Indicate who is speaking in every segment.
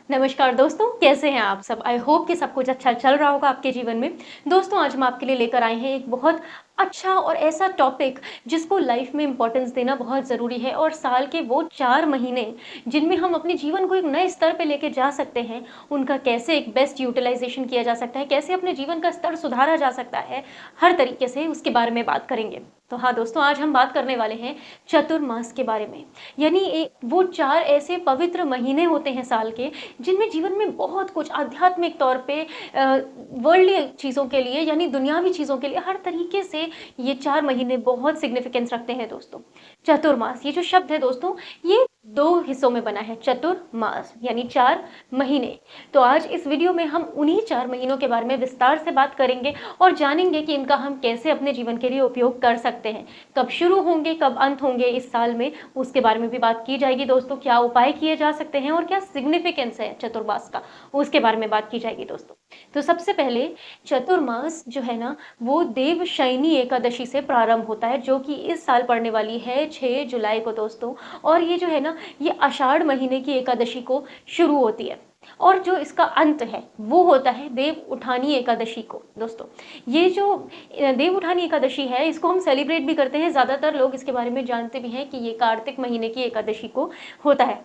Speaker 1: नमस्कार दोस्तों, कैसे हैं आप सब? आई होप कि सब कुछ अच्छा चल रहा होगा आपके जीवन में। दोस्तों, आज हम आपके लिए लेकर आए हैं एक बहुत अच्छा और ऐसा टॉपिक जिसको लाइफ में इम्पोर्टेंस देना बहुत ज़रूरी है और साल के वो 4 महीने जिनमें हम अपने जीवन को एक नए स्तर पे लेके जा सकते हैं, उनका कैसे एक बेस्ट यूटिलाइज़ेशन किया जा सकता है, कैसे अपने जीवन का स्तर सुधारा जा सकता है, हर तरीके से उसके बारे में बात करेंगे। तो हाँ दोस्तों, आज हम बात करने वाले हैं चतुर्मास के बारे में। यानी वो 4 ऐसे पवित्र महीने होते हैं साल के जिनमें जीवन में बहुत कुछ आध्यात्मिक तौर पे वर्ल्डली चीज़ों के लिए यानी दुनियावी चीज़ों के लिए हर तरीके से ये 4 महीने बहुत सिग्निफिकेंस रखते हैं दोस्तों। चतुर्मास ये जो शब्द है दोस्तों, ये 2 हिस्सों में बना है, चतुर्मास यानी 4 महीने। तो आज इस वीडियो में हम उन्हीं 4 महीनों के बारे में विस्तार से बात करेंगे और जानेंगे कि इनका हम कैसे अपने जीवन के लिए उपयोग कर सकते हैं। कब शुरू होंगे, कब अंत होंगे इस साल में, उसके बारे में भी बात की जाएगी दोस्तों। क्या उपाय किए जा सकते हैं और क्या सिग्निफिकेंस है चतुर्मास का, उसके बारे में बात की जाएगी दोस्तों। तो सबसे पहले चतुर्मास जो है ना, वो देवशयनी एकादशी से प्रारंभ होता है, जो कि इस साल पड़ने वाली है 6 जुलाई को दोस्तों। और ये जो है ना, ये आषाढ़ महीने की एकादशी को शुरू होती है और जो इसका अंत है वो होता है देव उठानी एकादशी को दोस्तों। ये जो देव उठानी एकादशी है, इसको हम सेलिब्रेट भी करते हैं, ज़्यादातर लोग इसके बारे में जानते भी हैं कि ये कार्तिक महीने की एकादशी को होता है।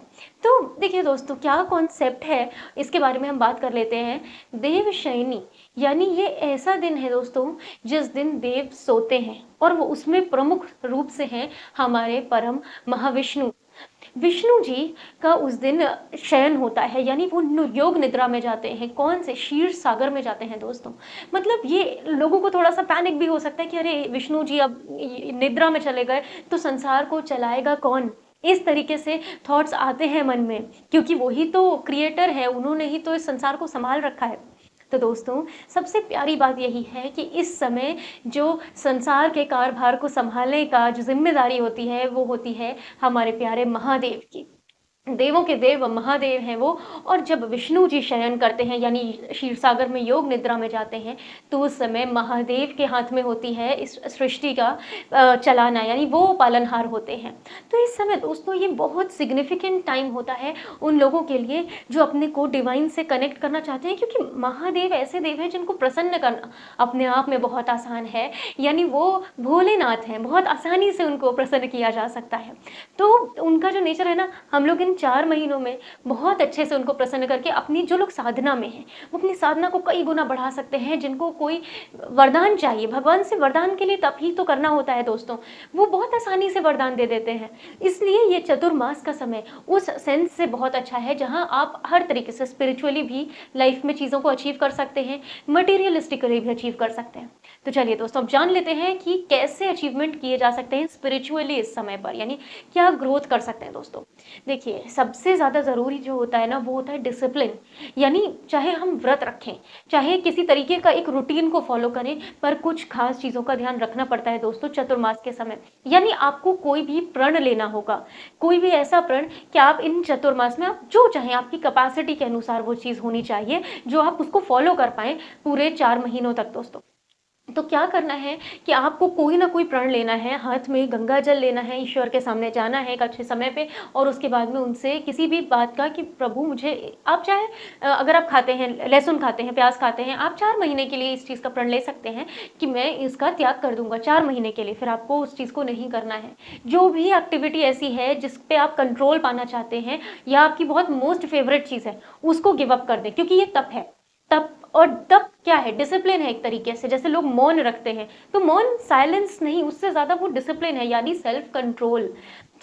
Speaker 1: तो देखिए दोस्तों, क्या कॉन्सेप्ट है इसके बारे में हम बात कर लेते हैं। देवशयनी यानी ये ऐसा दिन है दोस्तों जिस दिन देव सोते हैं और वो उसमें प्रमुख रूप से हैं हमारे परम महाविष्णु। विष्णु जी का उस दिन शयन होता है, यानी वो योग निद्रा में जाते हैं। कौन से? क्षीर सागर में जाते हैं दोस्तों। मतलब ये लोगों को थोड़ा सा पैनिक भी हो सकता है कि अरे विष्णु जी अब निद्रा में चले गए तो संसार को चलाएगा कौन, इस तरीके से थॉट्स आते हैं मन में, क्योंकि वही तो क्रिएटर है, उन्होंने ही तो इस संसार को संभाल रखा है। तो दोस्तों, सबसे प्यारी बात यही है कि इस समय जो संसार के कार्यभार को संभालने का जो जिम्मेदारी होती है वो होती है हमारे प्यारे महादेव की। देवों के देव महादेव हैं वो। और जब विष्णु जी शयन करते हैं यानी क्षीरसागर में योग निद्रा में जाते हैं, तो उस समय महादेव के हाथ में होती है इस सृष्टि का चलाना, यानी वो पालनहार होते हैं। तो इस समय दोस्तों ये बहुत सिग्निफिकेंट टाइम होता है उन लोगों के लिए जो अपने को डिवाइन से कनेक्ट करना चाहते हैं, क्योंकि महादेव ऐसे देव हैं जिनको प्रसन्न करना अपने आप में बहुत आसान है। यानी वो भोलेनाथ हैं, बहुत आसानी से उनको प्रसन्न किया जा सकता है। तो उनका जो नेचर है ना, हम लोग इन 4 महीनों में बहुत अच्छे से उनको प्रसन्न करके अपनी जो लोग साधना में हैं, वो अपनी साधना को कई गुना बढ़ा सकते हैं। जिनको कोई वरदान चाहिए, भगवान से वरदान के लिए तब ही तो करना होता है दोस्तों, वो बहुत आसानी से वरदान दे देते हैं। इसलिए ये चतुर्मास का समय उस सेंस से बहुत अच्छा है जहाँ आप हर तरीके से स्पिरिचुअली भी लाइफ में चीज़ों को अचीव कर सकते हैं, मटीरियलिस्टिकली भी अचीव कर सकते हैं। तो चलिए दोस्तों, अब जान लेते हैं कि कैसे अचीवमेंट किए जा सकते हैं स्पिरिचुअली इस समय पर, यानी क्या ग्रोथ कर सकते हैं दोस्तों। देखिए, सबसे ज़्यादा ज़रूरी जो होता है ना, वो होता है डिसिप्लिन। यानी चाहे हम व्रत रखें, चाहे किसी तरीके का एक रूटीन को फॉलो करें, पर कुछ खास चीज़ों का ध्यान रखना पड़ता है दोस्तों चतुर्मास के समय। यानी आपको कोई भी प्रण लेना होगा, कोई भी ऐसा प्रण कि आप इन चतुर्मास में आप जो चाहें, आपकी कैपेसिटी के अनुसार वो चीज़ होनी चाहिए जो आप उसको फॉलो कर पाएँ पूरे 4 महीनों तक दोस्तों। तो क्या करना है कि आपको कोई ना कोई प्रण लेना है, हाथ में गंगा जल लेना है, ईश्वर के सामने जाना है एक अच्छे समय पे, और उसके बाद में उनसे किसी भी बात का कि प्रभु मुझे, आप चाहे अगर आप खाते हैं, लहसुन खाते हैं, प्याज खाते हैं, आप 4 महीने के लिए इस चीज़ का प्रण ले सकते हैं कि मैं इसका त्याग कर दूंगा 4 महीने के लिए, फिर आपको उस चीज़ को नहीं करना है। जो भी एक्टिविटी ऐसी है जिस पे आप कंट्रोल पाना चाहते हैं या आपकी बहुत मोस्ट फेवरेट चीज़ है, उसको गिव अप कर दें, क्योंकि ये तप है। तप, और तप क्या है? डिसिप्लिन है एक तरीके से। जैसे लोग मौन रखते हैं, तो मौन साइलेंस नहीं, उससे ज्यादा वो डिसिप्लिन है, यानी सेल्फ कंट्रोल।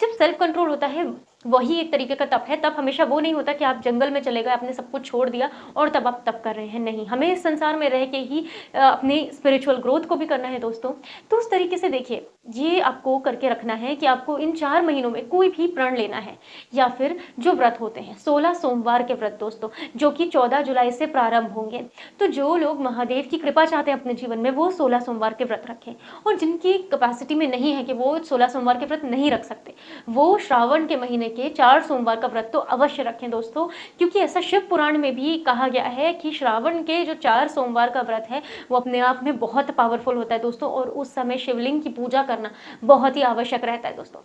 Speaker 1: जब सेल्फ कंट्रोल होता है वही एक तरीके का तप है। तप हमेशा वो नहीं होता कि आप जंगल में चले गए, आपने सब कुछ छोड़ दिया और तब आप तप कर रहे हैं। नहीं, हमें इस संसार में रह के ही अपने स्पिरिचुअल ग्रोथ को भी करना है दोस्तों। तो उस तरीके से देखिए, ये आपको करके रखना है कि आपको इन 4 महीनों में कोई भी प्रण लेना है, या फिर जो व्रत होते हैं 16 सोमवार के व्रत दोस्तों, जो कि 14 जुलाई से प्रारंभ होंगे। तो जो लोग महादेव की कृपा चाहते हैं अपने जीवन में, वो 16 सोमवार के व्रत रखें। और जिनकी कैपेसिटी में नहीं है कि वो 16 सोमवार के व्रत नहीं रख सकते, वो श्रावण के महीने के 4 सोमवार का व्रत तो अवश्य रखें दोस्तों। क्योंकि ऐसा शिव पुराण में भी कहा गया है कि श्रावण के जो 4 सोमवार का व्रत है वो अपने आप में बहुत पावरफुल होता है दोस्तों, और उस समय शिवलिंग की पूजा करना बहुत ही आवश्यक रहता है दोस्तों।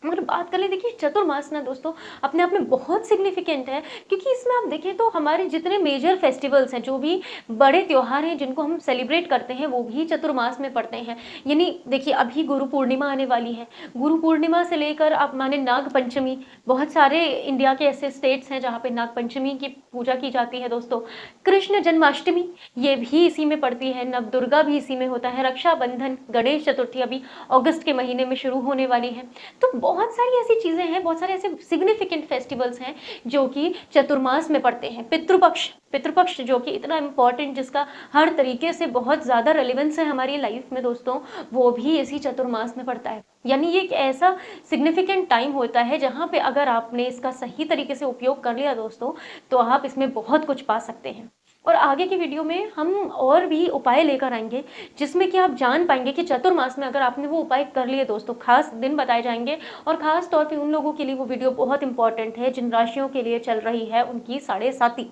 Speaker 1: मगर बात कर लें, देखिए चतुर्मास ना दोस्तों अपने आप में बहुत सिग्निफिकेंट है, क्योंकि इसमें आप देखें तो हमारे जितने मेजर फेस्टिवल्स हैं, जो भी बड़े त्योहार हैं जिनको हम सेलिब्रेट करते हैं, वो भी चतुर्मास में पड़ते हैं। यानी देखिए अभी गुरु पूर्णिमा आने वाली है, गुरु पूर्णिमा से लेकर आप माने नाग पंचमी, बहुत सारे इंडिया के ऐसे स्टेट्स हैं जहाँ पे नाग पंचमी की पूजा की जाती है दोस्तों। कृष्ण जन्माष्टमी ये भी इसी में पड़ती है, नव दुर्गा भी इसी में होता है, रक्षाबंधन, गणेश चतुर्थी अभी अगस्त के महीने में शुरू होने वाली है। तो बहुत सारी ऐसी चीज़ें हैं, बहुत सारे ऐसे सिग्निफिकेंट फेस्टिवल्स हैं जो कि चतुर्मास में पड़ते हैं। पितृपक्ष, पितृपक्ष जो कि इतना इम्पोर्टेंट, जिसका हर तरीके से बहुत ज़्यादा रेलिवेंस है हमारी लाइफ में दोस्तों, वो भी इसी चतुर्मास में पड़ता है। यानी ये एक ऐसा सिग्निफिकेंट टाइम होता है जहाँ पे अगर आपने इसका सही तरीके से उपयोग कर लिया दोस्तों, तो आप इसमें बहुत कुछ पा सकते हैं। और आगे की वीडियो में हम और भी उपाय लेकर आएंगे, जिसमें कि आप जान पाएंगे कि चतुर्मास में अगर आपने वो उपाय कर लिए दोस्तों, खास दिन बताए जाएंगे। और खास तौर पे उन लोगों के लिए वो वीडियो बहुत इंपॉर्टेंट है जिन राशियों के लिए चल रही है उनकी साढ़े साती,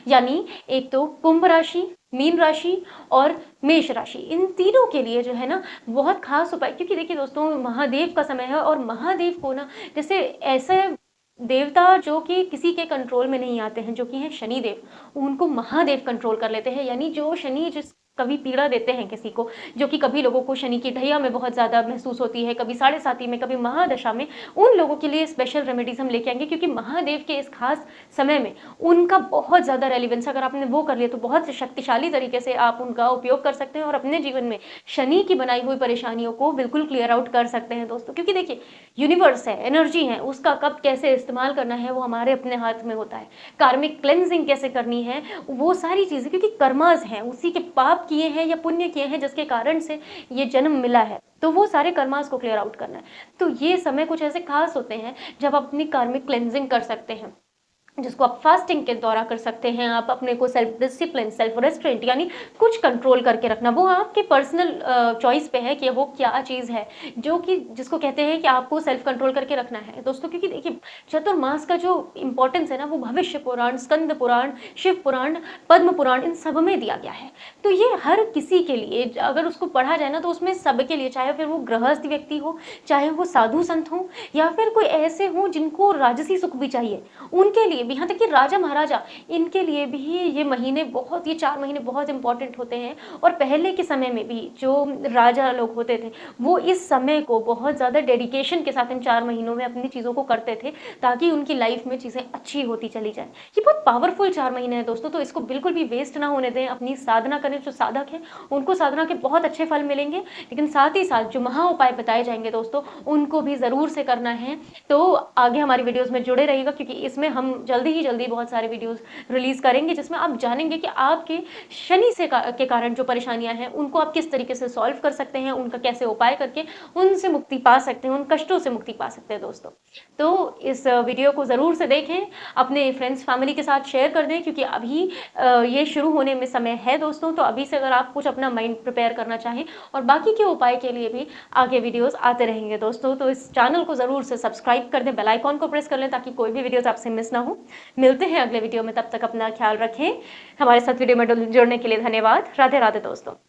Speaker 1: यानी एक तो कुंभ राशि, मीन राशि और मेष राशि, इन तीनों के लिए जो है ना बहुत खास उपाय। क्योंकि देखिए दोस्तों महादेव का समय है, और महादेव को ना जैसे ऐसे देवता जो कि किसी के कंट्रोल में नहीं आते हैं, जो कि हैं शनिदेव, उनको महादेव कंट्रोल कर लेते हैं। यानी जो शनि जिस कभी पीड़ा देते हैं किसी को, जो कि कभी लोगों को शनि की ढैया में बहुत ज़्यादा महसूस होती है, कभी साढ़े साती में, कभी महादशा में, उन लोगों के लिए स्पेशल रेमेडीज हम लेके आएंगे। क्योंकि महादेव के इस खास समय में उनका बहुत ज़्यादा रेलिवेंस, अगर आपने वो कर लिया तो बहुत शक्तिशाली तरीके से आप उनका उपयोग कर सकते हैं और अपने जीवन में शनि की बनाई हुई परेशानियों को बिल्कुल क्लियर आउट कर सकते हैं दोस्तों। क्योंकि देखिए यूनिवर्स है, एनर्जी है, उसका कब कैसे इस्तेमाल करना है वो हमारे अपने हाथ में होता है। कार्मिक क्लेंजिंग कैसे करनी है, वो सारी चीज़ें, क्योंकि कर्मास हैं, उसी के पाप किए हैं या पुण्य किए हैं जिसके कारण से ये जन्म मिला है, तो वो सारे कर्मास को क्लियर आउट करना है। तो ये समय कुछ ऐसे खास होते हैं जब आप अपनी कार्मिक क्लेंजिंग कर सकते हैं, जिसको आप फास्टिंग के द्वारा कर सकते हैं। आप अपने को सेल्फ डिसिप्लिन, सेल्फ रेस्ट्रेंट, यानी कुछ कंट्रोल करके रखना, वो आपके पर्सनल चॉइस पे है कि वो क्या चीज़ है जो कि जिसको कहते हैं कि आपको सेल्फ कंट्रोल करके रखना है दोस्तों। क्योंकि देखिए चतुर्मास का जो इंपॉर्टेंस है ना, वो भविष्य पुराण, स्कंद पुराण, शिव पुराण, पद्म पुराण, इन सब में दिया गया है। तो ये हर किसी के लिए अगर उसको पढ़ा जाए ना, तो उसमें सबके लिए, चाहे फिर वो गृहस्थ व्यक्ति हो, चाहे वो साधु संत हो, या फिर कोई ऐसे हो जिनको राजसी सुख भी चाहिए, उनके लिए, यहाँ तक कि राजा महाराजा, इनके लिए भी ये महीने बहुत, ये 4 महीने बहुत इंपॉर्टेंट होते हैं। और पहले के समय में भी जो राजा लोग होते थे, वो इस समय को बहुत ज़्यादा डेडिकेशन के साथ इन 4 महीनों में अपनी चीज़ों को करते थे, ताकि उनकी लाइफ में चीज़ें अच्छी होती चली जाए। ये बहुत पावरफुल 4 महीने हैं दोस्तों, तो इसको बिल्कुल भी वेस्ट ना होने दें। अपनी साधना करें, जो साधक हैं उनको साधना के बहुत अच्छे फल मिलेंगे, लेकिन साथ ही साथ जो महा उपाय बताए जाएंगे दोस्तों, उनको भी ज़रूर से करना है। तो आगे हमारी वीडियोज़ में जुड़े रहिएगा, क्योंकि इसमें हम जल्दी बहुत सारे वीडियोस रिलीज करेंगे, जिसमें आप जानेंगे कि आपके शनि से के कारण जो परेशानियां हैं उनको आप किस तरीके से सॉल्व कर सकते हैं, उनका कैसे उपाय करके उनसे मुक्ति पा सकते हैं, उन कष्टों से मुक्ति पा सकते हैं दोस्तों। तो इस वीडियो को ज़रूर से देखें, अपने फ्रेंड्स फैमिली के साथ शेयर कर दें, क्योंकि अभी ये शुरू होने में समय है दोस्तों। तो अभी से अगर आप कुछ अपना माइंड प्रिपेयर करना चाहें, और बाकी के उपाय के लिए भी आगे वीडियोस आते रहेंगे दोस्तों, तो इस चैनल को ज़रूर से सब्सक्राइब कर दें, बेल आइकॉन को प्रेस कर लें, ताकि कोई भी वीडियोस आपसे मिस ना हो। मिलते हैं अगले वीडियो में, तब तक अपना ख्याल रखें। हमारे साथ वीडियो में जुड़ने के लिए धन्यवाद। राधे राधे दोस्तों।